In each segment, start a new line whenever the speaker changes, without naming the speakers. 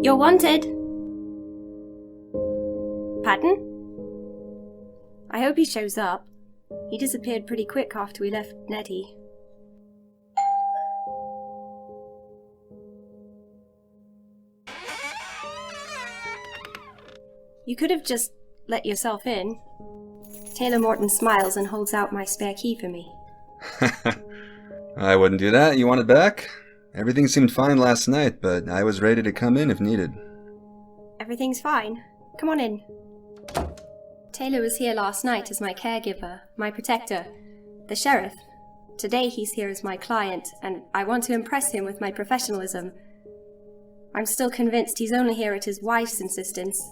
You're wanted. Patton? I hope he shows up. He disappeared pretty quick after we left Nettie. You could have just let yourself in. Taylor Morton smiles and holds out my spare key for me.
I wouldn't do that. You want it back? Everything seemed fine last night, but I was ready to come in if needed.
Everything's fine. Come on in. Taylor was here last night as my caregiver, my protector, the sheriff. Today he's here as my client, and I want to impress him with my professionalism. I'm still convinced he's only here at his wife's insistence.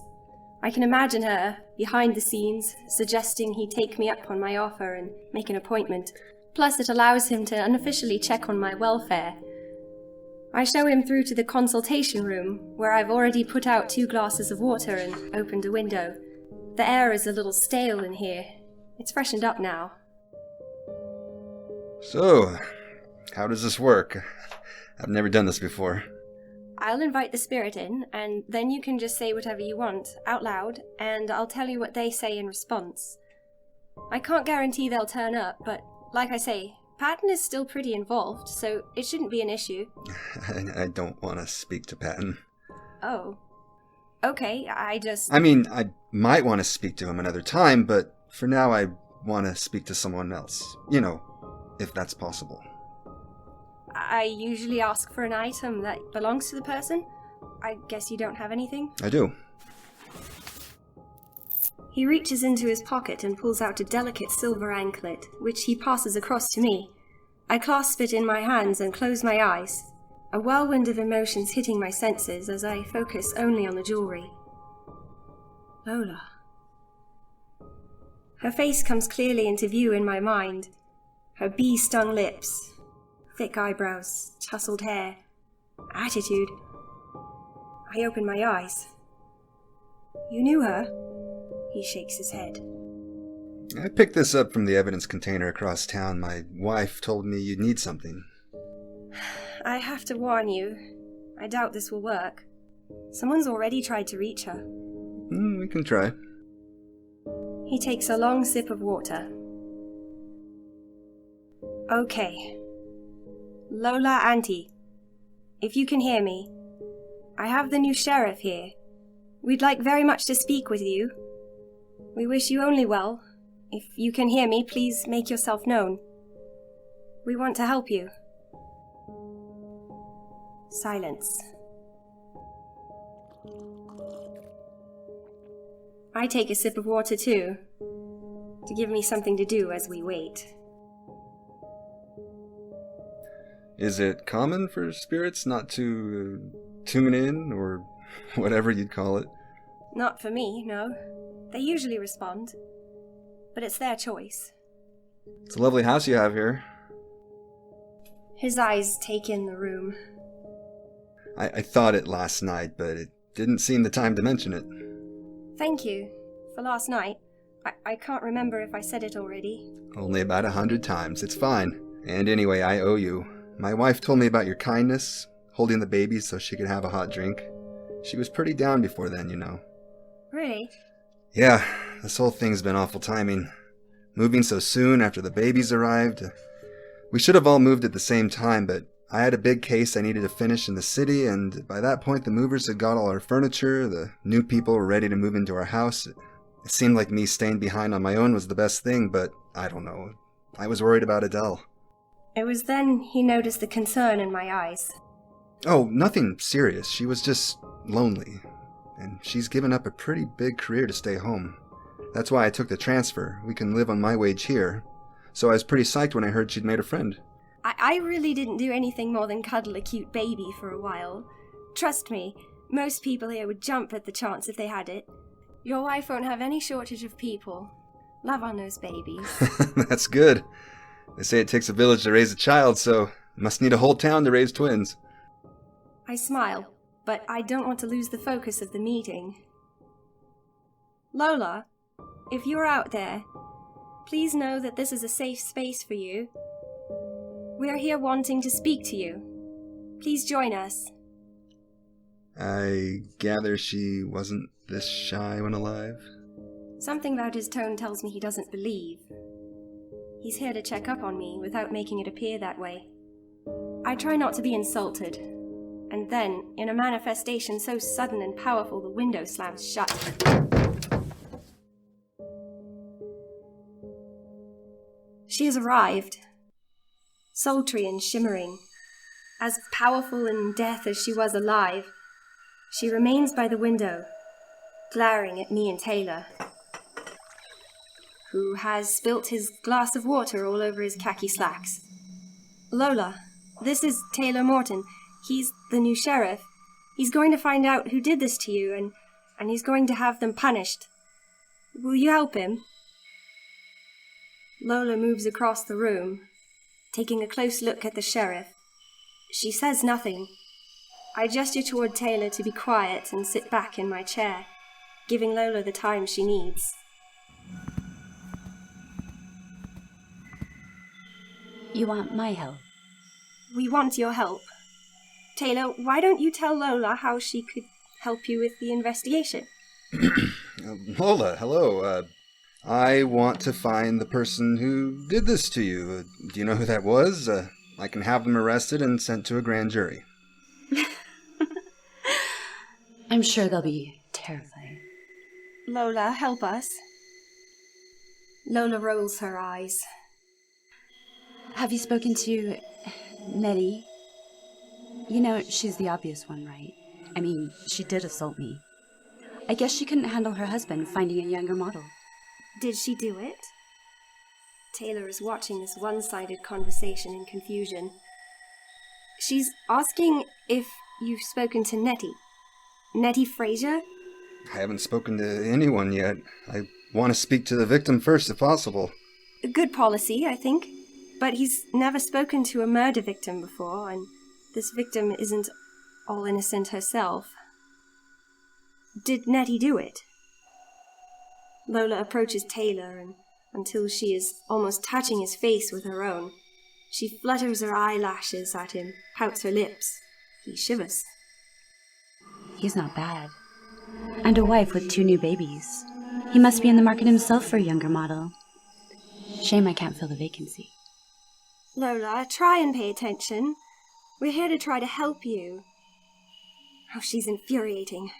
I can imagine her, behind the scenes, suggesting he take me up on my offer and make an appointment. Plus, it allows him to unofficially check on my welfare. I show him through to the consultation room, where I've already put out 2 glasses of water and opened a window. The air is a little stale in here. It's freshened up now.
So, how does this work? I've never done this before.
I'll invite the spirit in, and then you can just say whatever you want, out loud, and I'll tell you what they say in response. I can't guarantee they'll turn up, but like I say, Patton is still pretty involved, so it shouldn't be an issue.
I don't want to speak to Patton.
Oh. Okay, I
might want to speak to him another time, but for now I want to speak to someone else. You know, if that's possible.
I usually ask for an item that belongs to the person. I guess you don't have anything?
I do.
He reaches into his pocket and pulls out a delicate silver anklet, which he passes across to me. I clasp it in my hands and close my eyes, a whirlwind of emotions hitting my senses as I focus only on the jewelry. Lola. Her face comes clearly into view in my mind. Her bee-stung lips, thick eyebrows, tousled hair, attitude. I open my eyes. You knew her? He shakes his head.
I picked this up from the evidence container across town. My wife told me you'd need something.
I have to warn you. I doubt this will work. Someone's already tried to reach her.
We can try.
He takes a long sip of water. Okay. Lola Auntie, if you can hear me, I have the new sheriff here. We'd like very much to speak with you. We wish you only well. If you can hear me, please make yourself known. We want to help you. Silence. I take a sip of water too, to give me something to do as we wait.
Is it common for spirits not to tune in, or whatever you'd call it?
Not for me, no. They usually respond. But it's their choice.
It's a lovely house you have here.
His eyes take in the room.
I thought it last night, but it didn't seem the time to mention it.
Thank you. For last night. I can't remember if I said it already.
Only about 100 times. It's fine. And anyway, I owe you. My wife told me about your kindness, holding the baby so she could have a hot drink. She was pretty down before then, you know.
Really?
Yeah, this whole thing's been awful timing. Moving so soon after the babies arrived. We should have all moved at the same time, but I had a big case I needed to finish in the city, and by that point the movers had got all our furniture, the new people were ready to move into our house. It seemed like me staying behind on my own was the best thing, but I don't know. I was worried about Adele.
It was then he noticed the concern in my eyes.
Oh, nothing serious. She was just lonely. And she's given up a pretty big career to stay home. That's why I took the transfer. We can live on my wage here. So I was pretty psyched when I heard she'd made a friend.
I really didn't do anything more than cuddle a cute baby for a while. Trust me, most people here would jump at the chance if they had it. Your wife won't have any shortage of people. Love on those babies.
That's good. They say it takes a village to raise a child, so you must need a whole town to raise twins.
I smile, but I don't want to lose the focus of the meeting. Lola, if you're out there, please know that this is a safe space for you. We're here wanting to speak to you. Please join us.
I gather she wasn't this shy when alive?
Something about his tone tells me he doesn't believe. He's here to check up on me without making it appear that way. I try not to be insulted. And then, in a manifestation so sudden and powerful, the window slams shut. She has arrived. Sultry and shimmering. As powerful in death as she was alive. She remains by the window, glaring at me and Taylor, who has spilt his glass of water all over his khaki slacks. Lola, this is Taylor Morton. He's the new sheriff. He's going to find out who did this to you, and he's going to have them punished. Will you help him? Lola moves across the room, taking a close look at the sheriff. She says nothing. I gesture toward Taylor to be quiet and sit back in my chair, giving Lola the time she needs.
You want my help?
We want your help. Taylor, why don't you tell Lola how she could help you with the investigation?
Lola, hello. I want to find the person who did this to you. Do you know who that was? I can have them arrested and sent to a grand jury.
I'm sure they'll be terrified.
Lola, help us. Lola rolls her eyes.
Have you spoken to Nettie? You know, she's the obvious one, right? I mean, she did assault me. I guess she couldn't handle her husband finding a younger model.
Did she do it? Taylor is watching this one-sided conversation in confusion. She's asking if you've spoken to Nettie. Nettie Fraser?
I haven't spoken to anyone yet. I want to speak to the victim first, if possible.
Good policy, I think. But he's never spoken to a murder victim before, and this victim isn't all innocent herself. Did Nettie do it? Lola approaches Taylor, and until she is almost touching his face with her own, she flutters her eyelashes at him, pouts her lips. He shivers.
He's not bad. And a wife with 2 new babies. He must be in the market himself for a younger model. Shame I can't fill the vacancy.
Lola, try and pay attention. We're here to try to help you. Oh, she's infuriating.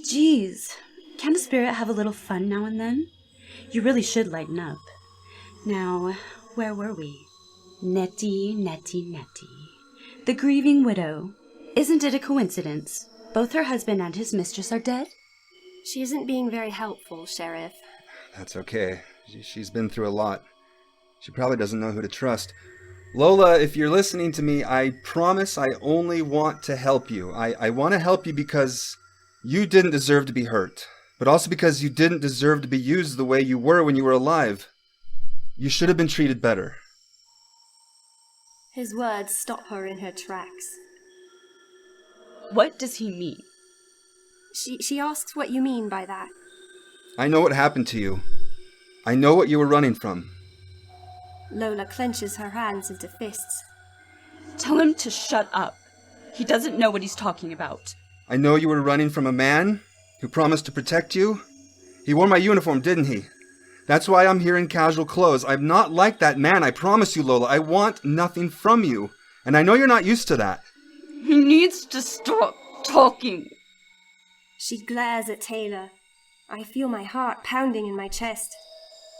Jeez, can't a spirit have a little fun now and then? You really should lighten up. Now, where were we? Nettie. The grieving widow. Isn't it a coincidence? Both her husband and his mistress are dead?
She isn't being very helpful, Sheriff.
That's okay. She's been through a lot. She probably doesn't know who to trust. Lola, if you're listening to me, I promise I only want to help you. I want to help you because you didn't deserve to be hurt, but also because you didn't deserve to be used the way you were when you were alive. You should have been treated better.
His words stop her in her tracks.
What does he mean?
She asks what you mean by that.
I know what happened to you. I know what you were running from.
Lola clenches her hands into fists.
Tell him to shut up. He doesn't know what he's talking about.
I know you were running from a man who promised to protect you. He wore my uniform, didn't he? That's why I'm here in casual clothes. I'm not like that man, I promise you, Lola. I want nothing from you. And I know you're not used to that.
He needs to stop talking.
She glares at Taylor. I feel my heart pounding in my chest.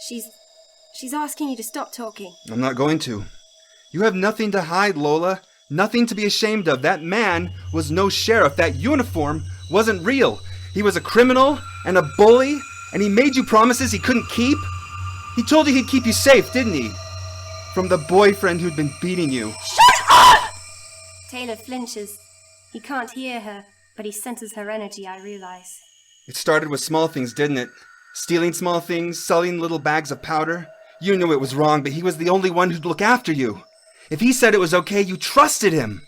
She's asking you to stop talking.
I'm not going to. You have nothing to hide, Lola. Nothing to be ashamed of. That man was no sheriff. That uniform wasn't real. He was a criminal and a bully, and he made you promises he couldn't keep. He told you he'd keep you safe, didn't he? From the boyfriend who'd been beating you.
Shut up!
Taylor flinches. He can't hear her, but he senses her energy, I realize.
It started with small things, didn't it? Stealing small things, selling little bags of powder. You knew it was wrong, but he was the only one who'd look after you. If he said it was okay, you trusted him.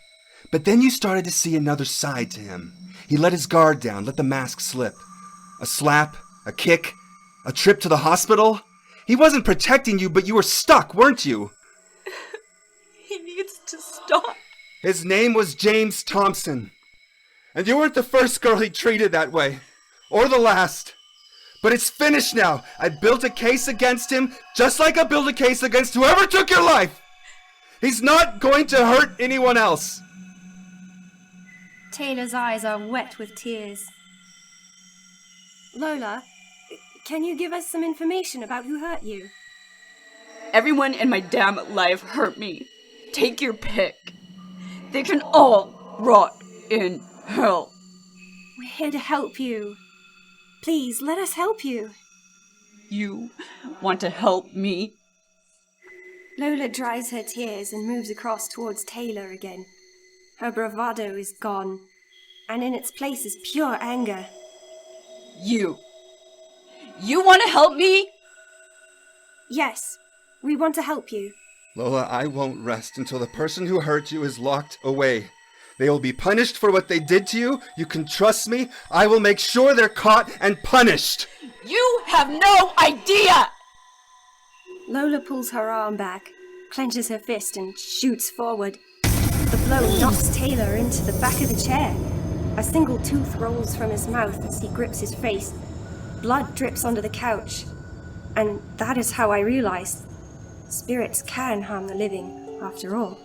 But then you started to see another side to him. He let his guard down, let the mask slip. A slap, a kick, a trip to the hospital. He wasn't protecting you, but you were stuck, weren't you?
He needs to stop.
His name was James Thompson. And you weren't the first girl he treated that way. Or the last. But it's finished now. I built a case against him, just like I built a case against whoever took your life. He's not going to hurt anyone else.
Taylor's eyes are wet with tears. Lola, can you give us some information about who hurt you?
Everyone in my damn life hurt me. Take your pick. They can all rot in hell.
We're here to help you. Please, let us help you.
You want to help me?
Lola dries her tears and moves across towards Taylor again. Her bravado is gone, and in its place is pure anger.
You want to help me?
Yes, we want to help you.
Lola, I won't rest until the person who hurt you is locked away. They will be punished for what they did to you. You can trust me. I will make sure they're caught and punished.
You have no idea!
Lola pulls her arm back, clenches her fist and shoots forward. The blow knocks Taylor into the back of the chair. A single tooth rolls from his mouth as he grips his face. Blood drips onto the couch. And that is how I realized spirits can harm the living, after all.